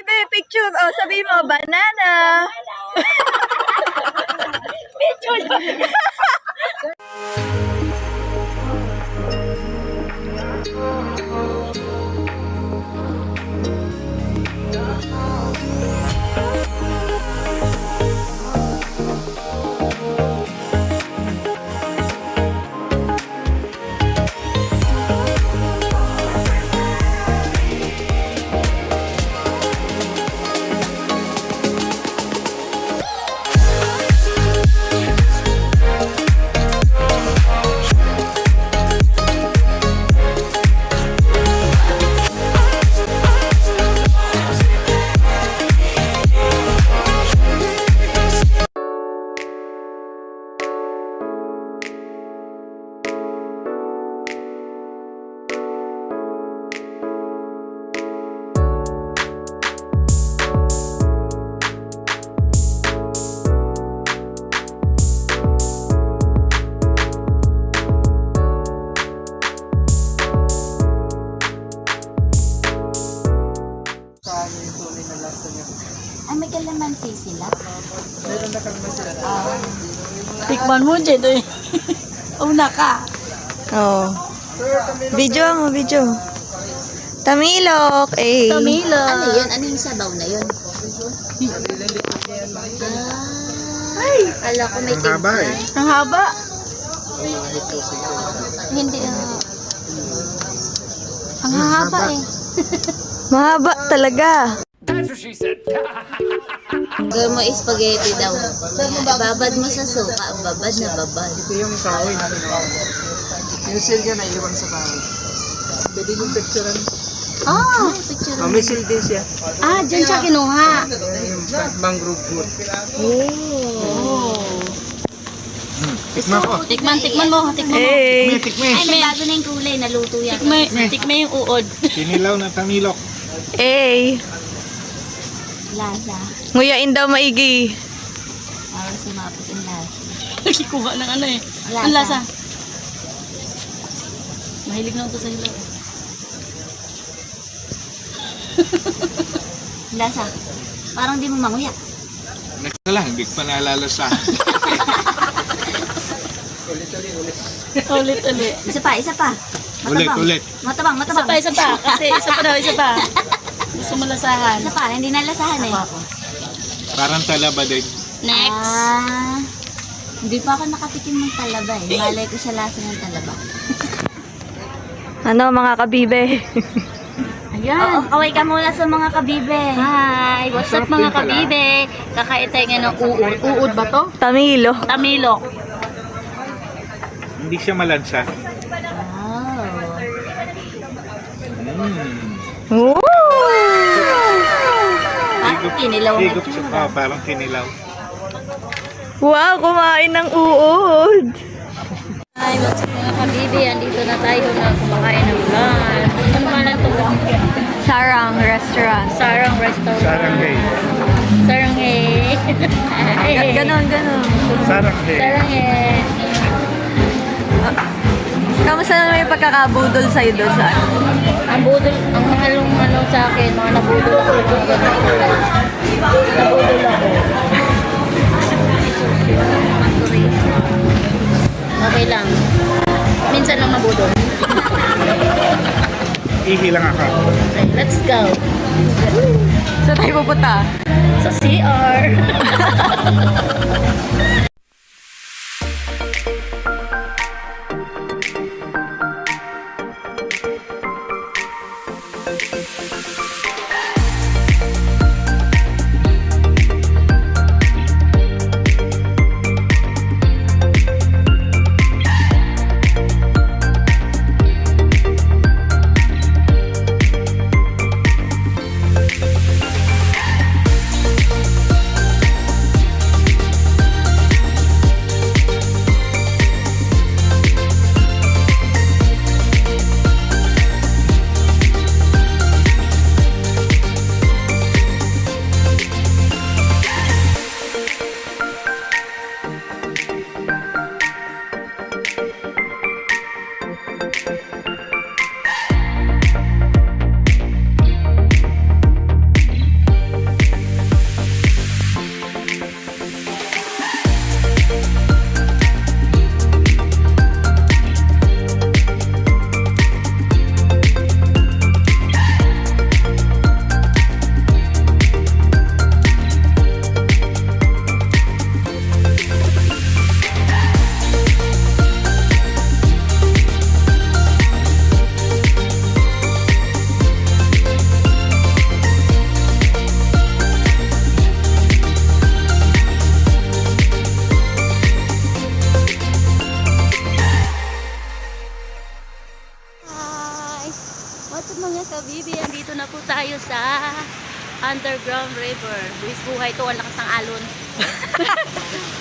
Ito yung picture. O, sabihin mo, banana. Picture. Ay, may kalamansi sila. Meron na kami sila. Tikman mo, Jen. Una ka. Oh. Video mo, video. Tamilok. Eh. Tamilok. Ano yun? Ano yung sabaw na yun? Ay, kala ko may Ang haba eh. Ang haba. Hindi, ang haba eh. Mahaba talaga. Gawin mo spaghetti daw. Babad mo sa suka. Babad na babad. Ito yung kahoy na yung silga na iwan sa kahoy. Pwede yung picturean. Picture. May sil din siya. Dyan siya kinuha. Yung mangrove wood. Tikman ko. Tikman mo. Eh. Tikme. Ay, may bago na yung kulay. Naluto yan. Tikman yung uod. Kinilaw na tamilok. Eh. Lasa. Nguyain daw maigi. Parang sumapit yung lasa. Nakikuha ng ano eh. Lasa. Ang lasa. Mahilig na ito sa hilaw. Lasa. Parang di mo manguya. Naka lang, hindi ko pa naalala sa Ulit. Isa pa. Matabang. Ulit. Matabang. Isa pa. Kasi isa pa. Gusto mo lasahan. Isa pa, hindi nalasahan eh. Parang talaba din. Next. Hindi pa ako nakatikim ng talaba eh. Malay ko sa lasa ng talaba. Ano mga kabibe? Oo, kaway ka muna sa mga kabibe. Hi! What's up mga kabibe? Kakain tayo ngayon ng uod. Uod ba to? Tamilok. Tamilok. Hindi siya malansa. Ooh. Parang kinilaw na Higop tsura. siya. Parang kinilaw. Wow, kumain ng uod. Hi! What's up mga kabibe? Andito na tayo na kumakain ng lunch. Ano man lang ito? Sarang Restaurant. Sarang Restaurant. Saranghay. Saranghay. Ganon. Saranghay. Saranghay. Kamusta naman yung pagkakabudol sa'yo doon sa ano? Ang budol, ang halong ano sa akin, mga nabudol ako. Nabudol ako. Okay lang. Minsan lang mabudol. Ihi lang ako. Okay, let's go. Saan tayo pupunta? Sa CR. underground river. Buwis buhay to, ang lakas ng alon.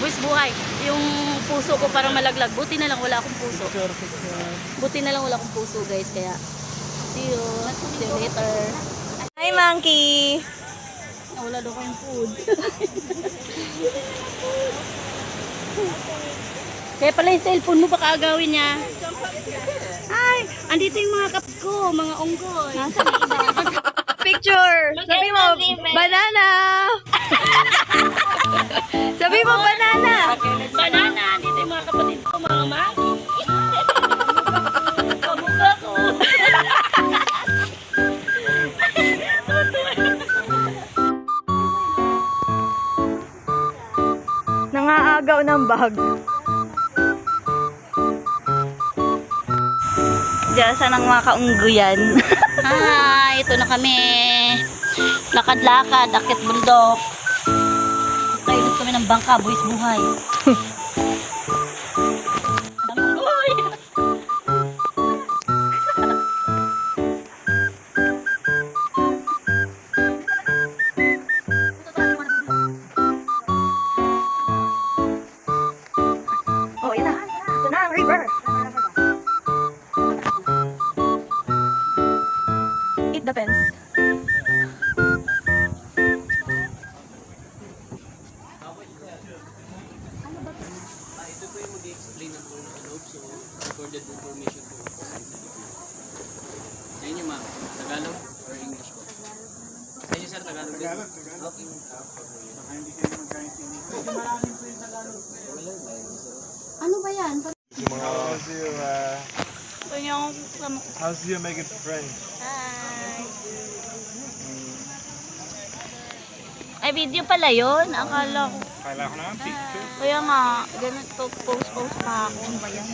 Buwis buhay. Yung puso ko parang malaglag. Buti na lang wala akong puso. Buti na lang wala akong puso guys. Kaya, see you. See you later. Hi, Monkey! Wala daw kayong food. Kaya pala yung cellphone mo baka agawin niya. Ay, andito yung mga kapit ko, mga unggoy. Nasaan yung iba? Picture! Sabi mo, banana! Sabi mo, banana! Banana, andito yung mga kapatid ko, mga mami. Kamukha ko. Nangaagaw ng bag. Diyan sa ng mga kaungguyan. Hi, ito na kami. Lakad-lakad, akit bundok. Tayo kami ng bangka, buwis buhay. Uy! Oh, yun na. Ito na ang river. It depends. Ito po yung mag-explain ng po ng loob, so recorded information po. Sa inyo ma'am, Tagalog or English po? Sa inyo sir, Tagalog din? Okay. Ano ba yan? How's you making friends? Hi! Ay, video pala yun? Akala ko. Kailangan ko na picture. Kaya nga, ganito, post pa ako. Ano ba yan?